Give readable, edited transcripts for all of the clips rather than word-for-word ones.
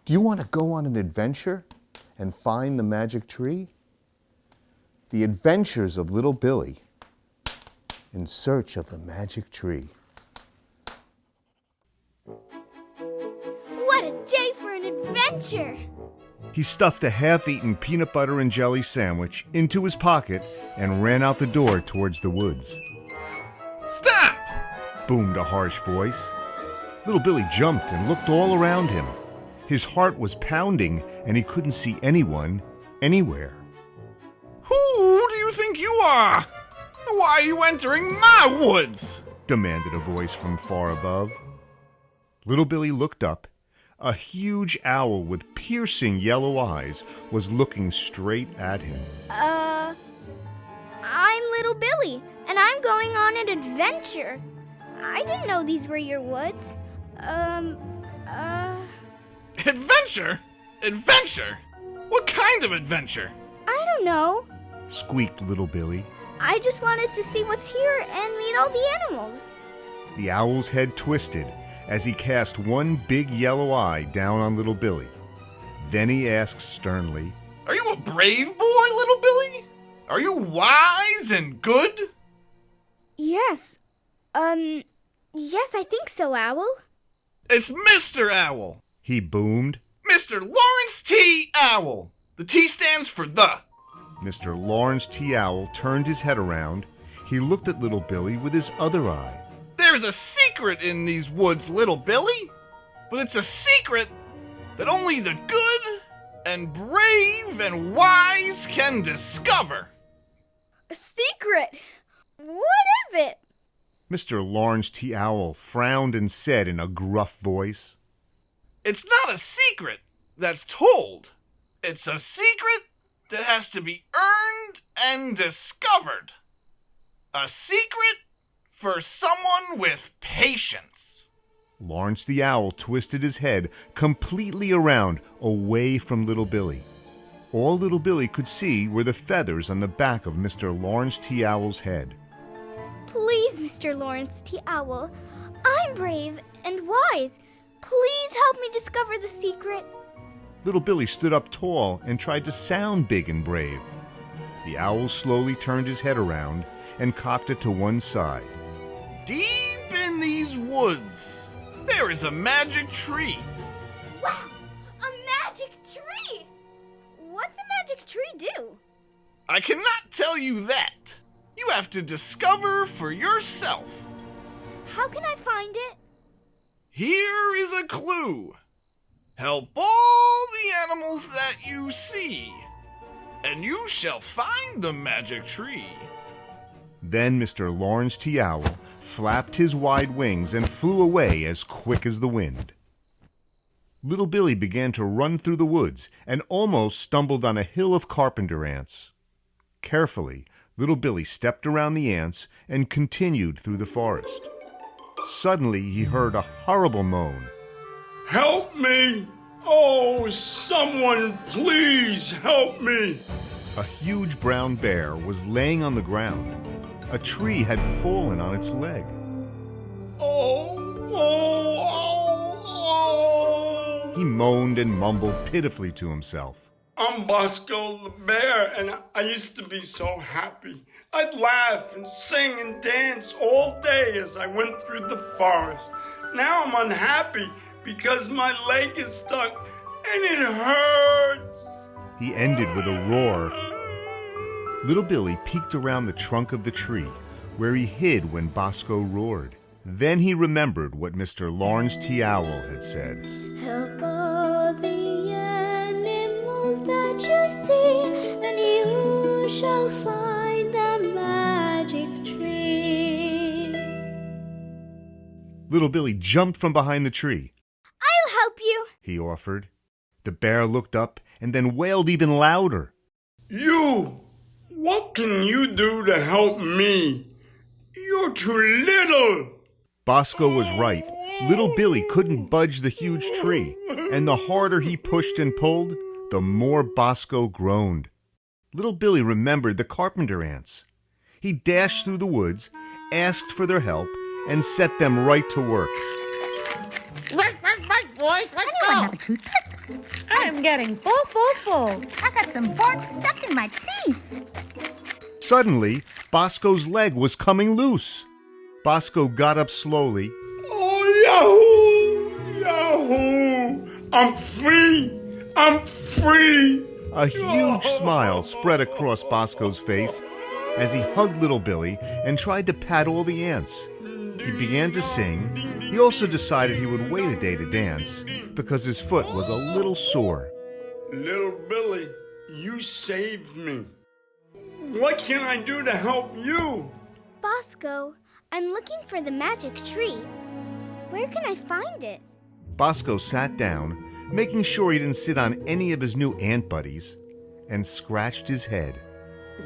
Do you want to go on an adventure and find the magic tree? The Adventures of Little Billy in Search of the Magic Tree. What a day for an adventure! He stuffed a half-eaten peanut butter and jelly sandwich into his pocket and ran out the door towards the woods. Stop! Boomed a harsh voice. Little Billy jumped and looked all around him. His heart was pounding and he couldn't see anyone, anywhere. Who do you think you are? Why are you entering my woods? Demanded a voice from far above. Little Billy looked up. A huge owl with piercing yellow eyes was looking straight at him. I'm Little Billy, and I'm going on an adventure. I didn't know these were your woods. Adventure? Adventure? What kind of adventure? I don't know. Squeaked Little Billy. I just wanted to see what's here and meet all the animals. The owl's head twisted as he cast one big yellow eye down on Little Billy. Then he asked sternly, Are you a brave boy, Little Billy? Are you wise and good? Yes. Yes, I think so, Owl. It's Mr. Owl. He boomed. Mr. Lawrence T. Owl. The T stands for the. Mr. Lawrence T. Owl turned his head around. He looked at Little Billy with his other eye. There's a secret in these woods, Little Billy. But it's a secret that only the good and brave and wise can discover. A secret? What is it? Mr. Lawrence T. Owl frowned and said in a gruff voice, It's not a secret that's told. It's a secret that has to be earned and discovered. A secret for someone with patience. Lawrence the Owl twisted his head completely around, away from Little Billy. All Little Billy could see were the feathers on the back of Mr. Lawrence T. Owl's head. Please, Mr. Lawrence T. Owl, I'm brave and wise. Please help me discover the secret. Little Billy stood up tall and tried to sound big and brave. The owl slowly turned his head around and cocked it to one side. Deep in these woods, there is a magic tree. Wow, a magic tree! What's a magic tree do? I cannot tell you that. You have to discover for yourself. How can I find it? Here is a clue. Help all the animals that you see, and you shall find the magic tree. Then Mr. Lawrence T. Owl flapped his wide wings and flew away as quick as the wind. Little Billy began to run through the woods and almost stumbled on a hill of carpenter ants. Carefully, Little Billy stepped around the ants and continued through the forest. Suddenly, he heard a horrible moan. Help me! Oh, someone please help me! A huge brown bear was laying on the ground. A tree had fallen on its leg. Oh. He moaned and mumbled pitifully to himself. I'm Bosco the bear, and I used to be so happy. I'd laugh and sing and dance all day as I went through the forest. Now I'm unhappy because my leg is stuck and it hurts. He ended with a roar. Little Billy peeked around the trunk of the tree, where he hid when Bosco roared. Then he remembered what Mr. Lawrence T. Owl had said. Help all the animals that you see, and you shall find the magic tree. Little Billy jumped from behind the tree. I'll help you, He offered. The bear looked up and then wailed even louder. You! What can you do to help me? You're too little! Bosco was right. Little Billy couldn't budge the huge tree, and the harder he pushed and pulled, the more Bosco groaned. Little Billy remembered the carpenter ants. He dashed through the woods, asked for their help, and set them right to work. Right, boy, let's go. Anyone have a toothpick? I'm getting full. I got some bark stuck in my teeth. Suddenly, Bosco's leg was coming loose. Bosco got up slowly. Oh, Yahoo! Yahoo! I'm free! I'm free! A huge smile spread across Bosco's face as he hugged little Billy and tried to pat all the ants. He began to sing. He also decided he would wait a day to dance because his foot was a little sore. Little Billy, you saved me. What can I do to help you? Bosco, I'm looking for the magic tree. Where can I find it? Bosco sat down, making sure he didn't sit on any of his new ant buddies, and scratched his head.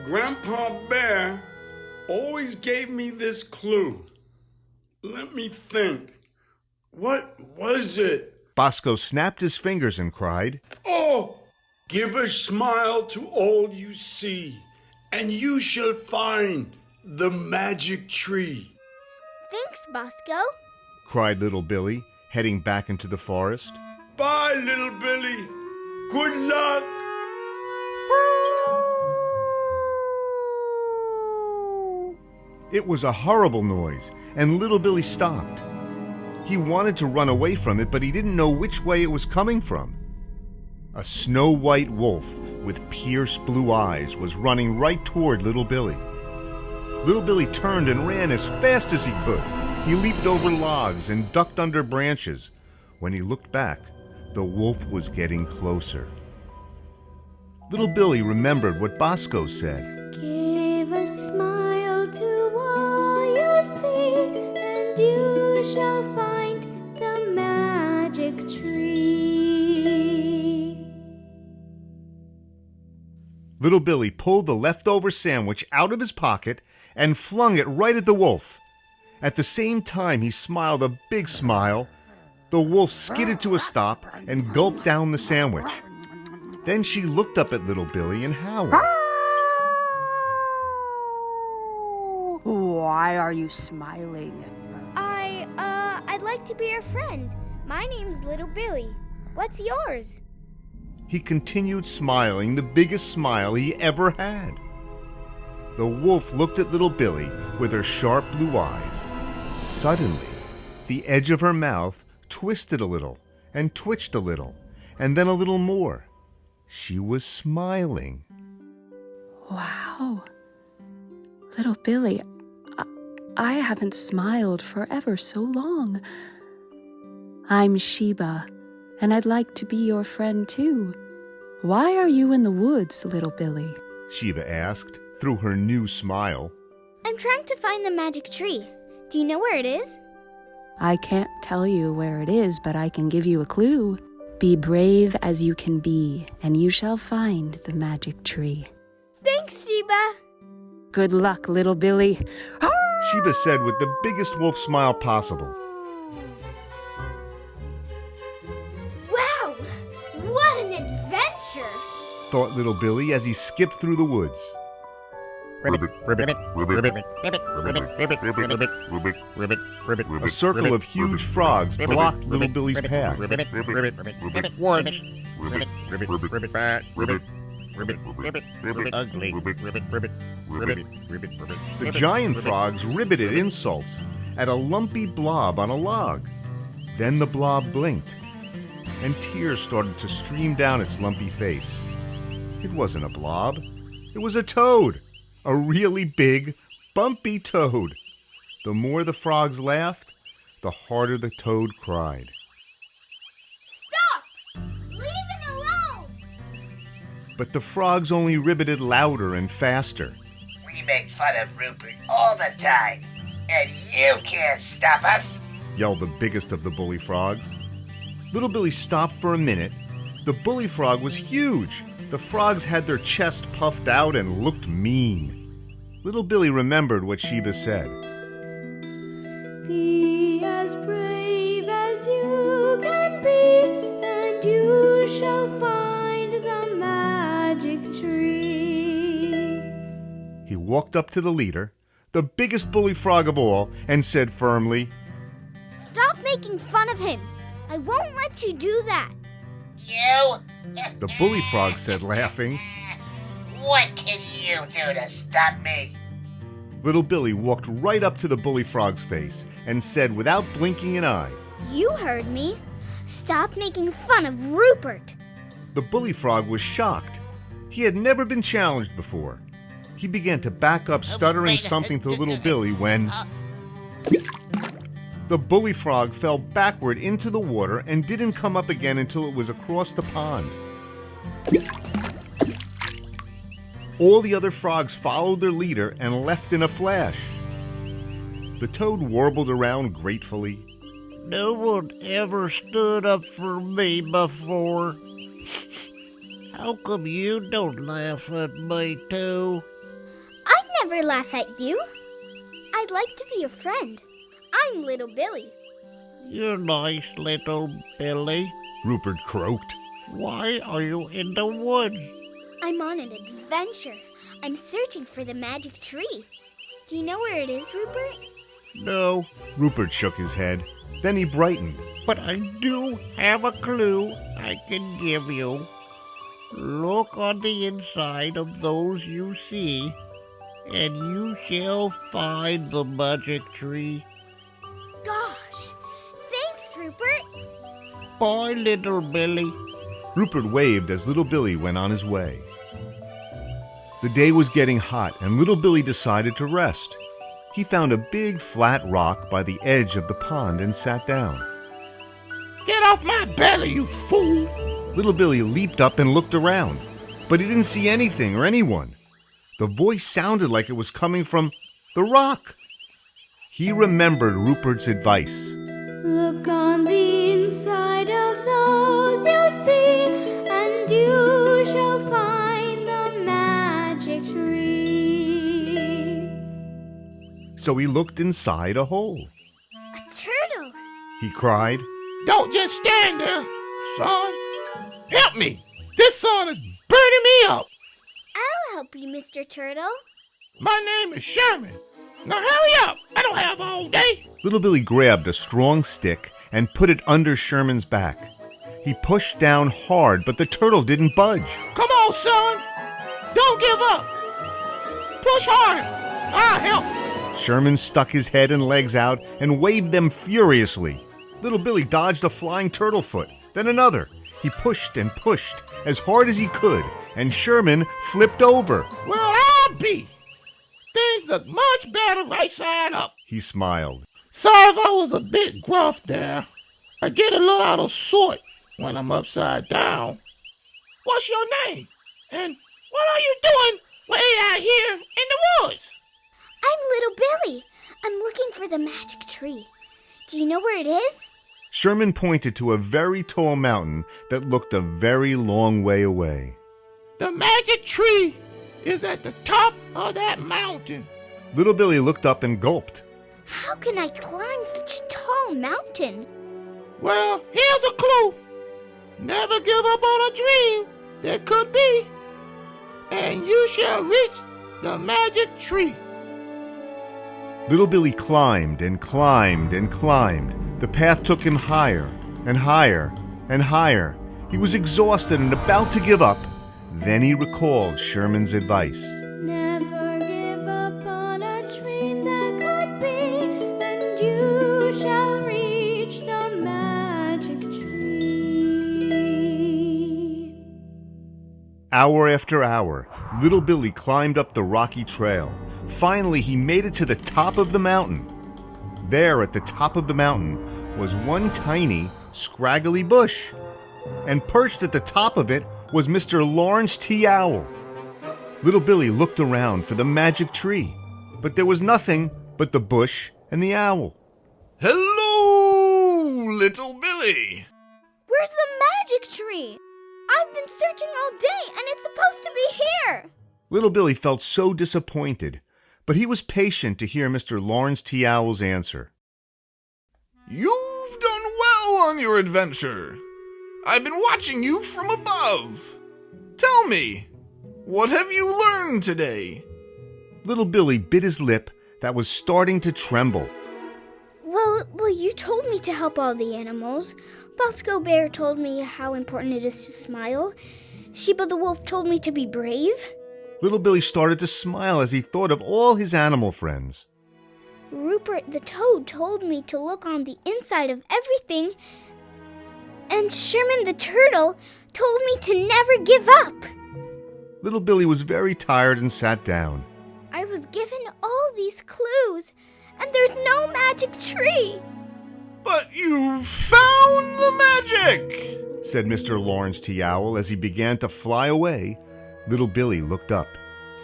Grandpa Bear always gave me this clue. Let me think. What was it? Bosco snapped his fingers and cried, Oh! Give a smile to all you see, and you shall find the magic tree. Thanks, Bosco. cried little Billy, heading back into the forest. Bye, little Billy. Good luck. It was a horrible noise, and little Billy stopped. He wanted to run away from it, but he didn't know which way it was coming from. A snow-white wolf with pierced blue eyes was running right toward little Billy. Little Billy turned and ran as fast as he could. He leaped over logs and ducked under branches. When he looked back, the wolf was getting closer. Little Billy remembered what Bosco said. Give a smile to all you see, and you shall find the magic tree. Little Billy pulled the leftover sandwich out of his pocket and flung it right at the wolf. At the same time, he smiled a big smile. The wolf skidded to a stop and gulped down the sandwich. Then she looked up at little Billy and howled. Why are you smiling? I'd like to be your friend. My name's Little Billy. What's yours? He continued smiling, the biggest smile he ever had. The wolf looked at little Billy with her sharp blue eyes. Suddenly, the edge of her mouth twisted a little and twitched a little, and then a little more. She was smiling. Wow. Little Billy, I haven't smiled for ever so long. I'm Sheba, and I'd like to be your friend too. Why are you in the woods, little Billy? Sheba asked through her new smile. I'm trying to find the magic tree. Do you know where it is? I can't tell you where it is, but I can give you a clue. Be brave as you can be, and you shall find the magic tree. Thanks, Sheba. Good luck, little Billy. Sheba said with the biggest wolf smile possible. Wow! What an adventure! Thought little Billy as he skipped through the woods. A circle of huge frogs blocked little Billy's path. The giant frogs ribbited insults at a lumpy blob on a log. Then the blob blinked, and tears started to stream down its lumpy face. It wasn't a blob. It was a toad. A really big, bumpy toad. The more the frogs laughed, the harder the toad cried. Stop! Leave him alone! But the frogs only ribbited louder and faster. We make fun of Rupert all the time, and you can't stop us, Yelled the biggest of the bully frogs. Little Billy stopped for a minute. The bully frog was huge. The frogs had their chest puffed out and looked mean. Little Billy remembered what Sheba said. Be as brave as you can be, and you shall find the magic tree. He walked up to the leader, the biggest bully frog of all, and said firmly, Stop making fun of him. I won't let you do that. You? The bully frog said, laughing. What can you do to stop me? Little Billy walked right up to the bully frog's face and said without blinking an eye, You heard me. Stop making fun of Rupert. The bully frog was shocked. He had never been challenged before. He began to back up, stuttering something to little Billy when the bully frog fell backward into the water and didn't come up again until it was across the pond. All the other frogs followed their leader and left in a flash. The toad warbled around gratefully. No one ever stood up for me before. How come you don't laugh at me, too? I'd never laugh at you. I'd like to be your friend. I'm Little Billy. You're nice, little Billy. Rupert croaked. Why are you in the woods? I'm on an adventure. I'm searching for the magic tree. Do you know where it is, Rupert? No, Rupert shook his head. Then he brightened. but I do have a clue I can give you. Look on the inside of those you see, and you shall find the magic tree. Gosh, thanks, Rupert. Bye, little Billy. Rupert waved as little Billy went on his way. The day was getting hot, and little Billy decided to rest. He found a big flat rock by the edge of the pond and sat down. Get off my belly, you fool! Little Billy leaped up and looked around, but he didn't see anything or anyone. The voice sounded like it was coming from the rock. He remembered Rupert's advice. Look on the inside of those you see, and you shall find the magic tree. So he looked inside a hole. A turtle. He cried, Don't just stand there, son. Help me! This sun is burning me up. I'll help you, Mr. Turtle. My name is Sherman. Now hurry up! I don't have all day. Little Billy grabbed a strong stick and put it under Sherman's back. He pushed down hard, but the turtle didn't budge. Come on, son. Don't give up. Push harder. I'll help. Sherman stuck his head and legs out and waved them furiously. Little Billy dodged a flying turtle foot, then another. He pushed and pushed as hard as he could, and Sherman flipped over. Well, I'll be. Things look much better right side up. He smiled. Sorry if I was a bit gruff there. I get a little out of sort when I'm upside down. What's your name? And what are you doing way out here in the woods? I'm Little Billy. I'm looking for the magic tree. Do you know where it is? Sherman pointed to a very tall mountain that looked a very long way away. The magic tree is at the top of that mountain. Little Billy looked up and gulped. How can I climb such a tall mountain? Well, here's a clue. Never give up on a dream that could be, and you shall reach the magic tree. Little Billy climbed and climbed and climbed. The path took him higher and higher and higher. He was exhausted and about to give up. Then he recalled Sherman's advice. Never give up on a dream that could be, and you shall reach the magic tree. Hour after hour, little Billy climbed up the rocky trail. Finally, he made it to the top of the mountain. There, at the top of the mountain, was one tiny, scraggly bush. And perched at the top of it was Mr. Lawrence T. Owl. Little Billy looked around for the magic tree, but there was nothing but the bush and the owl. Hello, Little Billy. Where's the magic tree? I've been searching all day, and it's supposed to be here. Little Billy felt so disappointed, but he was patient to hear Mr. Lawrence T. Owl's answer. You've done well on your adventure. I've been watching you from above. Tell me, what have you learned today? Little Billy bit his lip that was starting to tremble. Well, you told me to help all the animals, Bosco Bear told me how important it is to smile. Sheba the Wolf told me to be brave. Little Billy started to smile as he thought of all his animal friends. Rupert the Toad told me to look on the inside of everything. And Sherman the Turtle told me to never give up. Little Billy was very tired and sat down. I was given all these clues, and there's no magic tree. But you found the magic! Said Mr. Lawrence T. Owl as he began to fly away. Little Billy looked up.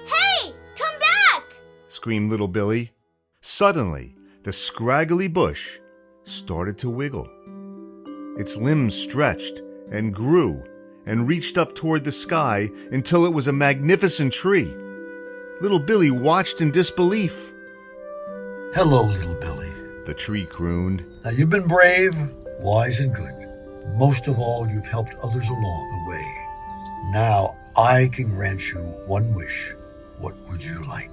Hey, come back! Screamed Little Billy. Suddenly, the scraggly bush started to wiggle. Its limbs stretched and grew and reached up toward the sky until it was a magnificent tree. Little Billy watched in disbelief. Hello, Little Billy. The tree crooned. Now, you've been brave, wise, and good. Most of all, you've helped others along the way. Now, I can grant you one wish. What would you like?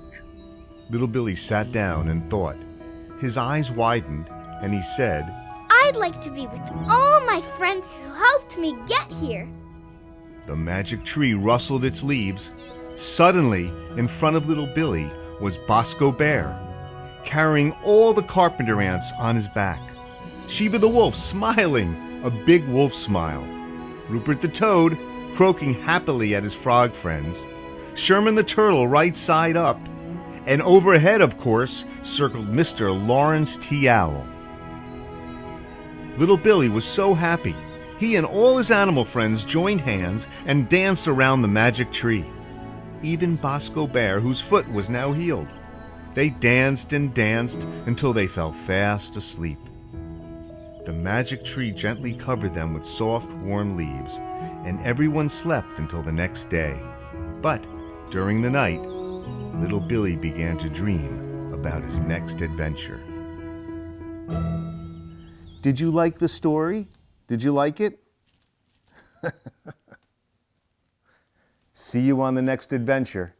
Little Billy sat down and thought. His eyes widened, and he said, I'd like to be with all my friends who helped me get here. The magic tree rustled its leaves. Suddenly, in front of Little Billy was Bosco Bear, carrying all the carpenter ants on his back. Sheba the Wolf smiling, a big wolf smile. Rupert the Toad croaking happily at his frog friends. Sherman the Turtle right side up. And overhead, of course, circled Mr. Lawrence T. Owl. Little Billy was so happy. He and all his animal friends joined hands and danced around the magic tree. Even Bosco Bear, whose foot was now healed. They danced and danced until they fell fast asleep. The magic tree gently covered them with soft, warm leaves, and everyone slept until the next day. But during the night, Little Billy began to dream about his next adventure. Did you like the story? Did you like it? See you on the next adventure.